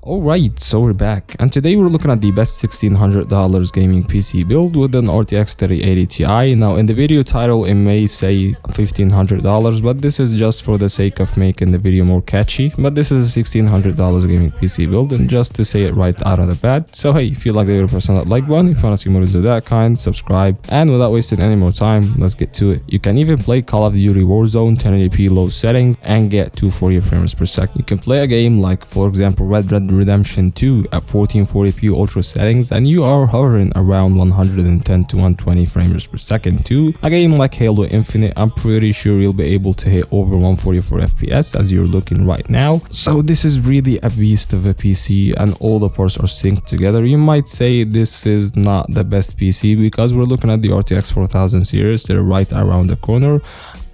Alright, so we're back, and today we're looking at the best $1,600 gaming PC build with an RTX 3080 Ti. Now in the video title it may say $1,500, but this is just for the sake of making the video more catchy. But this is a $1,600 gaming PC build, and just to say it right out of the bat. So hey, if you like the video, press on that like button. If you want to see more videos of that kind, subscribe. And without wasting any more time, let's get to it. You can even play Call of Duty Warzone 1080p low settings and get 240 frames per second. You can play a game like, for example, Red Dead Redemption 2 at 1440p ultra settings, and you are hovering around 110 to 120 frames per second too. A game like Halo Infinite, I'm pretty sure you'll be able to hit over 144 FPS as you're looking right now. So this is really a beast of a PC, and all the parts are synced together. You might say this is not the best PC because we're looking at the RTX 4000 series. They're right around the corner.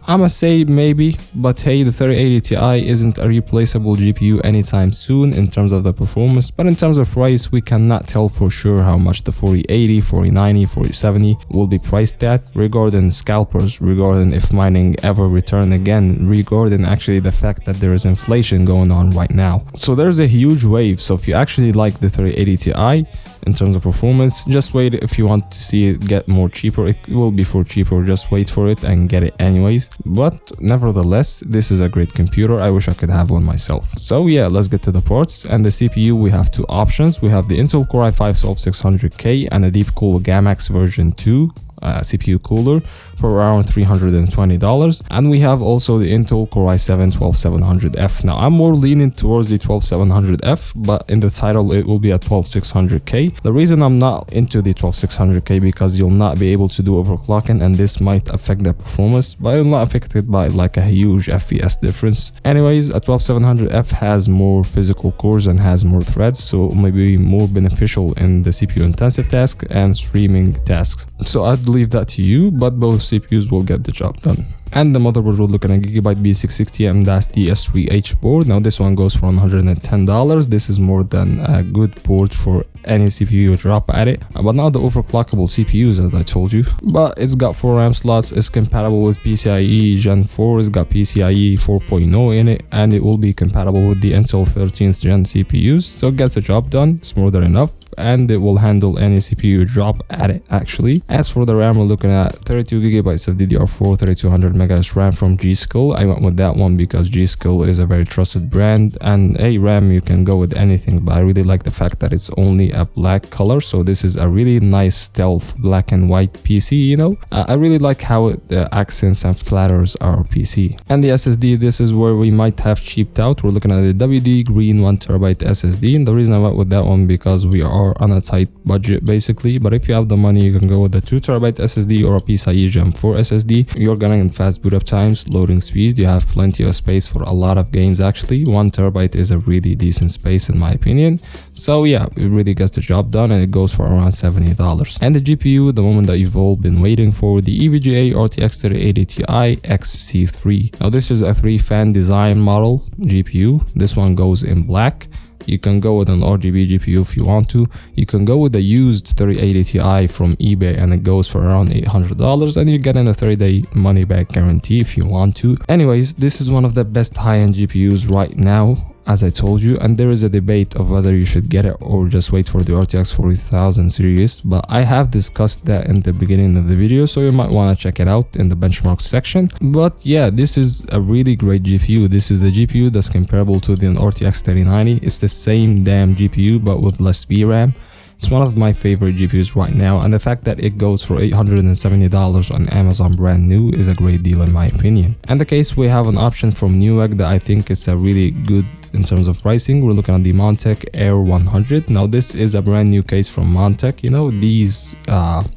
I'ma say maybe, but hey, the 3080 Ti isn't a replaceable GPU anytime soon in terms of the performance, but in terms of price, we cannot tell for sure how much the 4080, 4090, 4070 will be priced at, regarding scalpers, regarding if mining ever return again, regarding actually the fact that there is inflation going on right now. So there's a huge wave, so if you actually like the 3080 Ti, in terms of performance, just wait. If you want to see it get more cheaper, it will be for cheaper, just wait for it and get it anyways. But nevertheless, this is a great computer. I wish I could have one myself. So yeah, let's get to the parts. And the CPU, we have two options. We have the Intel Core i5-12600K and a Deepcool Gamax version 2 CPU cooler for around $320, and we have also the Intel Core i7-12700F. Now I'm more leaning towards the 12700F, but in the title it will be a 12600K. The reason I'm not into the 12600K because you'll not be able to do overclocking, and this might affect the performance, but I'm not affected by like a huge FPS difference. Anyways, a 12700F has more physical cores and has more threads, so it may be more beneficial in the CPU intensive task and streaming tasks. So I'd leave that to you, but both CPUs will get the job done. And the motherboard, we're looking at Gigabyte B660 DS3H board. Now this one goes for $110. This is more than a good board for any CPU you drop at it, but not the overclockable CPUs as I told you. But it's got 4 RAM slots, it's compatible with PCIe Gen 4, it's got PCIe 4.0 in it, and it will be compatible with the Intel 13th Gen CPUs, so it gets the job done. It's more than enough, and it will handle any CPU drop at it actually. As for the RAM, we're looking at 32 gigabytes of DDR4, 3200 megahertz RAM from G.Skill. I went with that one because G.Skill is a very trusted brand, and RAM you can go with anything, but I really like the fact that it's only a black color, so this is a really nice stealth black and white PC, you know. I really like how it accents and flatters our PC. And the SSD, this is where we might have cheaped out. We're looking at the WD Green 1TB SSD, and the reason I went with that one because we are on a tight budget basically, but if you have the money you can go with a 2TB SSD or a PCIe Gen 4 SSD. You're getting fast boot up times, loading speeds, you have plenty of space for a lot of games actually. 1TB is a really decent space in my opinion. So yeah, it really gets the job done, and it goes for around $70. And the GPU, the moment that you've all been waiting for, the EVGA RTX 3080 Ti XC3. Now this is a 3-fan design model GPU. This one goes in black. You can go with an RGB GPU if you want to. You can go with a used 3080 Ti from eBay, and it goes for around $800, and you're getting a 30-day money back guarantee if you want to. Anyways, this is one of the best high-end GPUs right now, as I told you, and there is a debate of whether you should get it or just wait for the RTX 4000 series, but I have discussed that in the beginning of the video, so you might want to check it out in the benchmark section. But yeah, this is a really great GPU. This is the GPU that's comparable to the RTX 3090. It's the same damn GPU but with less VRAM. It's one of my favorite GPUs right now, and the fact that it goes for $870 on Amazon brand new is a great deal in my opinion. And the case, we have an option from Newegg that I think is a really good in terms of pricing. We're looking at the Montech Air 100. Now this is a brand new case from Montech. You know, these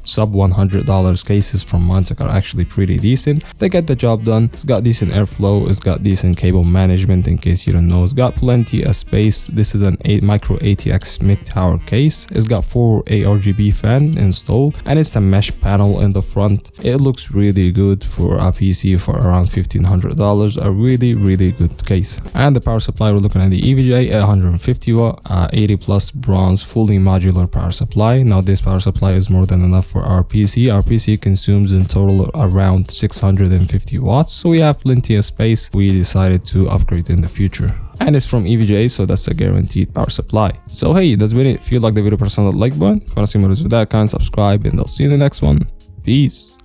sub $100 cases from Montech are actually pretty decent. They get the job done. It's got decent airflow, it's got decent cable management in case you don't know, it's got plenty of space. This is an micro ATX mid-tower case. It's got 4 ARGB fan installed, and it's a mesh panel in the front. It looks really good for a PC for around $1,500. A really good case. And the power supply, we're looking at the EVGA 150 watt 80 plus bronze fully modular power supply. Now this power supply is more than enough for our PC. Our PC consumes in total around 650 watts, so we have plenty of space. We decided to upgrade in the future. and it's from EVGA, so that's a guaranteed power supply. So hey, that's been it. If you like the video, press on that like button. If you want to see more videos with that kind, subscribe, and I'll see you in the next one. Peace.